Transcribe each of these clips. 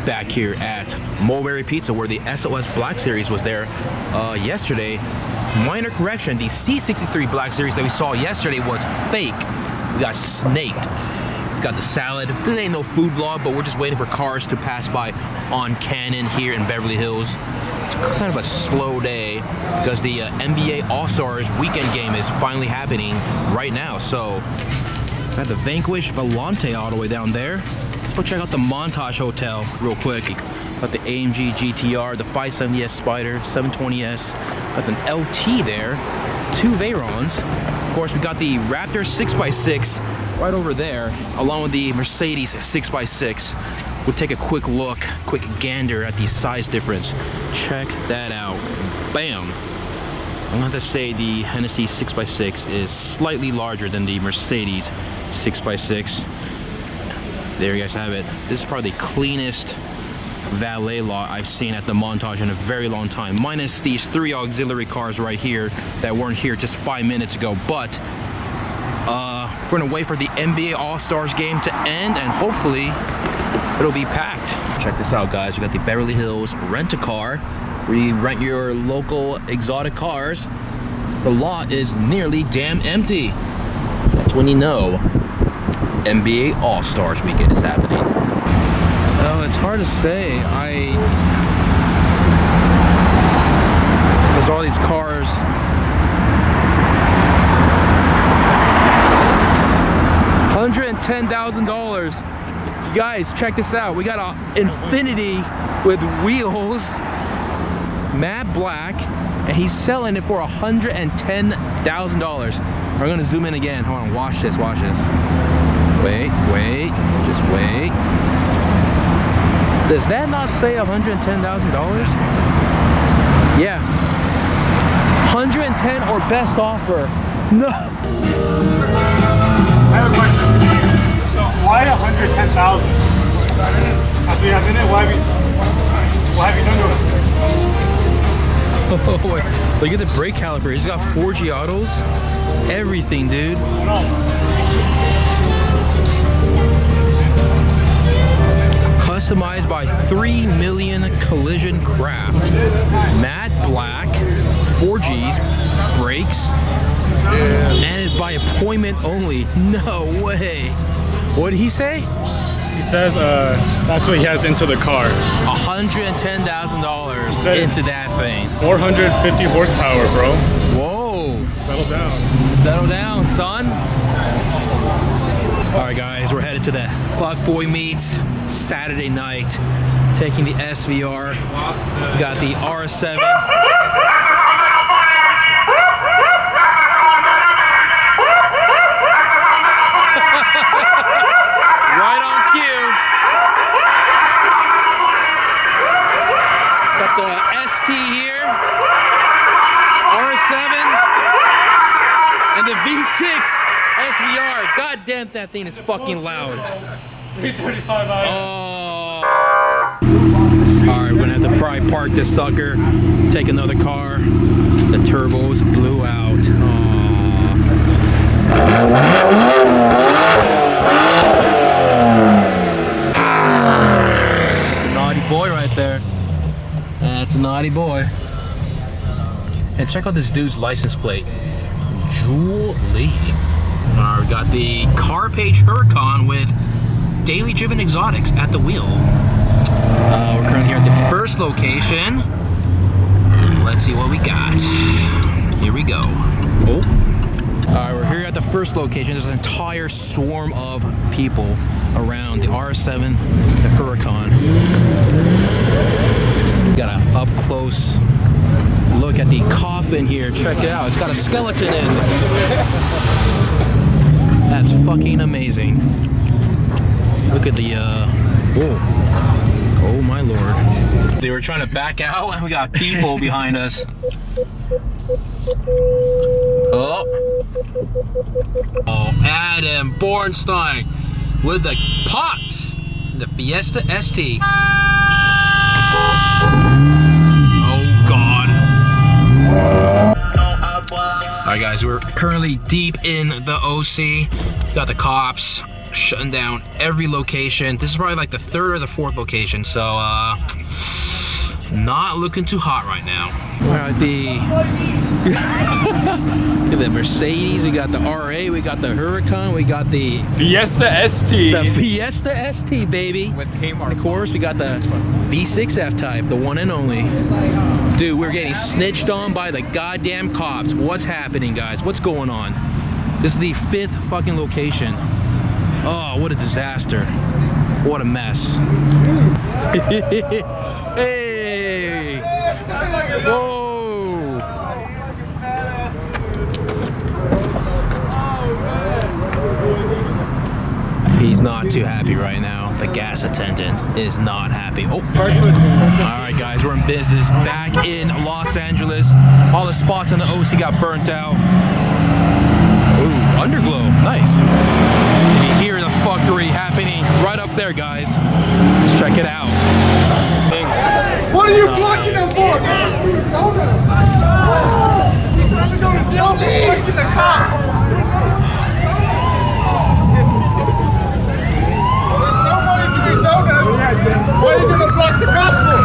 back here at Mulberry Pizza, where the SOS Black Series was there yesterday. Minor correction, the C63 Black Series that we saw yesterday was fake. We got snaked. We got the salad. This ain't no food vlog, but we're just waiting for cars to pass by on Cannon here in Beverly Hills. It's kind of a slow day because the NBA All-Stars weekend game is finally happening right now. So, got the Vanquish Volante all the way down there. Let's go check out the Montage Hotel real quick. Got the AMG GTR, the 570S Spider, 720S. Got an LT there, 2 Veyrons. Of course, we got the Raptor 6x6 right over there, along with the Mercedes 6x6. We'll take a quick look, quick gander at the size difference. Check that out. Bam! I'm gonna have to say the Hennessy 6x6 is slightly larger than the Mercedes 6x6. There you guys have it. This is probably the cleanest valet lot I've seen at the Montage in a very long time, minus these 3 auxiliary cars right here that weren't here just 5 minutes ago. But we're gonna wait for the NBA All-Stars game to end, and hopefully it'll be packed. Check this out, guys. We got the Beverly Hills Rent-A-Car, where you rent your local exotic cars. The lot is nearly damn empty. That's when you know NBA All-Stars weekend is happening. Oh, it's hard to say. There's all these cars. $110,000. You guys, check this out. We got an Infiniti with wheels, matte black, and he's selling it for $110,000. We're gonna zoom in again. Hold on, watch this, watch this. Wait, just wait. Does that not say $110,000? Yeah. 110 or best offer. No. I have a question. So why 110,000? After you have in it, what have you done to it? Oh, look at the brake caliper. He's got 4G autos. Everything, dude. Customized by 3 million collision craft. Matte black, 4Gs, brakes, and is by appointment only. No way. What did he say? He says that's what he has into the car. $110,000 into that thing. 450 horsepower, bro. Whoa. Settle down. Settle down, son. All right, guys, we're headed to the Fuckboy Meets Saturday night, taking the SVR. We got the R7. Right on cue. Got the ST here, R7, and the V6 SVR. God damn, that thing is fucking loud. 335 IS. Oh. Alright, we're gonna have to probably park this sucker, take another car. The turbos blew out. That's a naughty boy right there. That's a naughty boy. And check out this dude's license plate. Julie. Alright, we got the car page Huracan with daily driven exotics at the wheel. We're currently here at the first location. Let's see what we got. Here we go. Oh. Alright, we're here at the first location. There's an entire swarm of people around the R7, the Huracan. Got an up close look at the coffin here. Check it out. It's got a skeleton in. That's fucking amazing. Look at the, whoa. Oh my lord. They were trying to back out and we got people behind us. Oh. Oh, Adam Bornstein with the pops. The Fiesta ST. Oh God. Alright guys, we're currently deep in the OC. Got the cops. shutting down every location. This is probably like the 3rd or the 4th location, so not looking too hot right now. All right, look at the Mercedes, we got the RA, we got the Huracan, we got the Fiesta ST. The Fiesta ST, baby. With Kmart. And of course, we got the V6 F-Type, the one and only. Dude, we're getting snitched on by the goddamn cops. What's happening, guys? What's going on? This is the 5th fucking location. Oh, what a disaster. What a mess. Hey! Whoa! He's not too happy right now. The gas attendant is not happy. Oh, all right, guys, we're in business. Back in Los Angeles. All the spots on the OC got burnt out. Ooh, underglow, nice. And you hear the fuckery happening right up there, guys. Let's check it out. What are you blocking them for? I'm going to jail for blocking the cops. There's no money to be donuts. What are you going to block the cops for?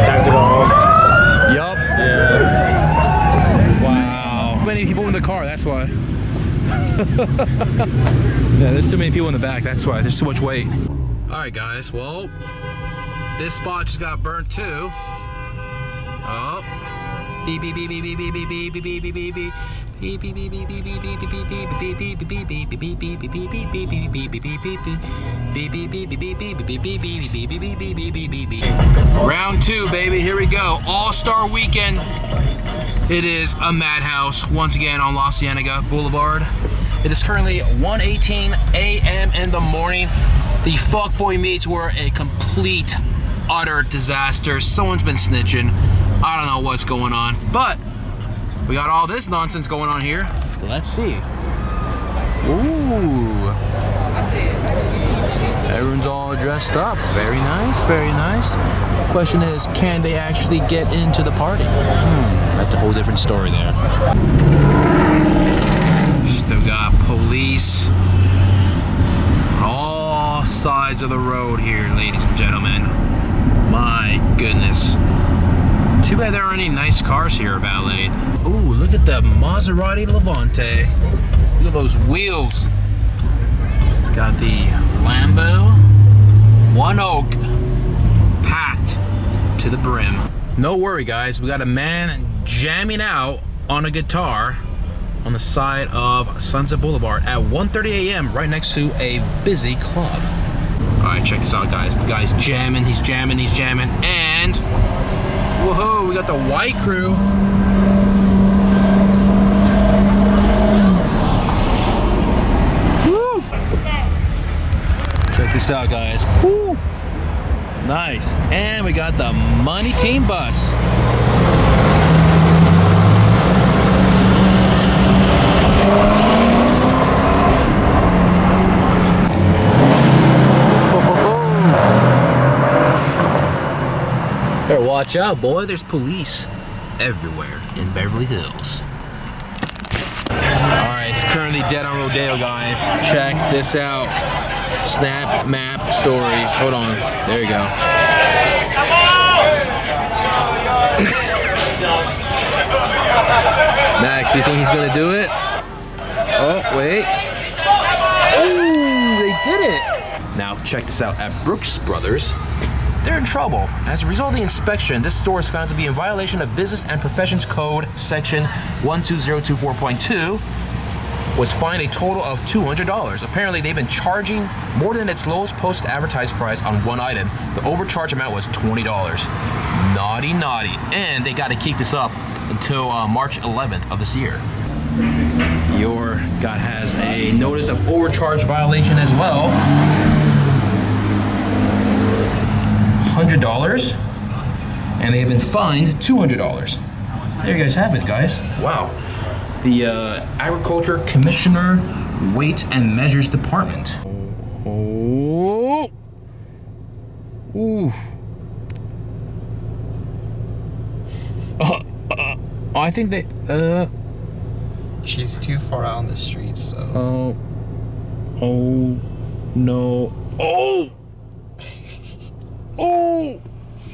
Time to go home. Yup. Yeah. Wow. Too many people in the car, that's why. Yeah, there's too many people in the back, that's why. There's too much weight. Alright guys, well, this spot just got burnt too. Oh. Beep beep beep beep beep beep beep beep beep beep beep beep. Round 2, baby, here we go. All-Star Weekend. It is a madhouse once again on La Cienega Boulevard. It is currently 1:18 a.m. in the morning. The fuckboy meets were a complete, utter disaster. Someone's been snitching. I don't know what's going on, but we got all this nonsense going on here. Let's see. Ooh. Everyone's all dressed up. Very nice, very nice. Question is, can they actually get into the party? That's a whole different story there. Still got police on all sides of the road here, ladies and gentlemen. My goodness. Too bad there aren't any nice cars here, valet. Ooh, look at the Maserati Levante. Look at those wheels. Got the Lambo. One Oak. Packed to the brim. No worry, guys. We got a man jamming out on a guitar on the side of Sunset Boulevard at 1:30 a.m. right next to a busy club. All right, check this out, guys. The guy's jamming, he's jamming, he's jamming, and whoa, we got the white crew. Woo! Check this out, guys. Woo! Nice. And we got the Money Team bus. Better watch out, boy. There's police everywhere in Beverly Hills. Alright, it's currently dead on Rodeo, guys. Check this out. Snap map stories. Hold on. There you go. Max, you think he's gonna do it? Oh, wait. Oh, they did it. Now, check this out. At Brooks Brothers, they're in trouble. As a result of the inspection, this store is found to be in violation of Business and Professions Code section 12024.2, was fined a total of $200. Apparently, they've been charging more than its lowest post advertised price on one item. The overcharge amount was $20. Naughty, naughty. And they got to keep this up until March 11th of this year. Your guy has a notice of overcharge violation as well. $100, and they've been fined $200. There you guys have it, guys. Wow. The Agriculture Commissioner Weights and Measures Department. Oh. Ooh. I think they. She's too far out on the streets, so. Oh no. Oh!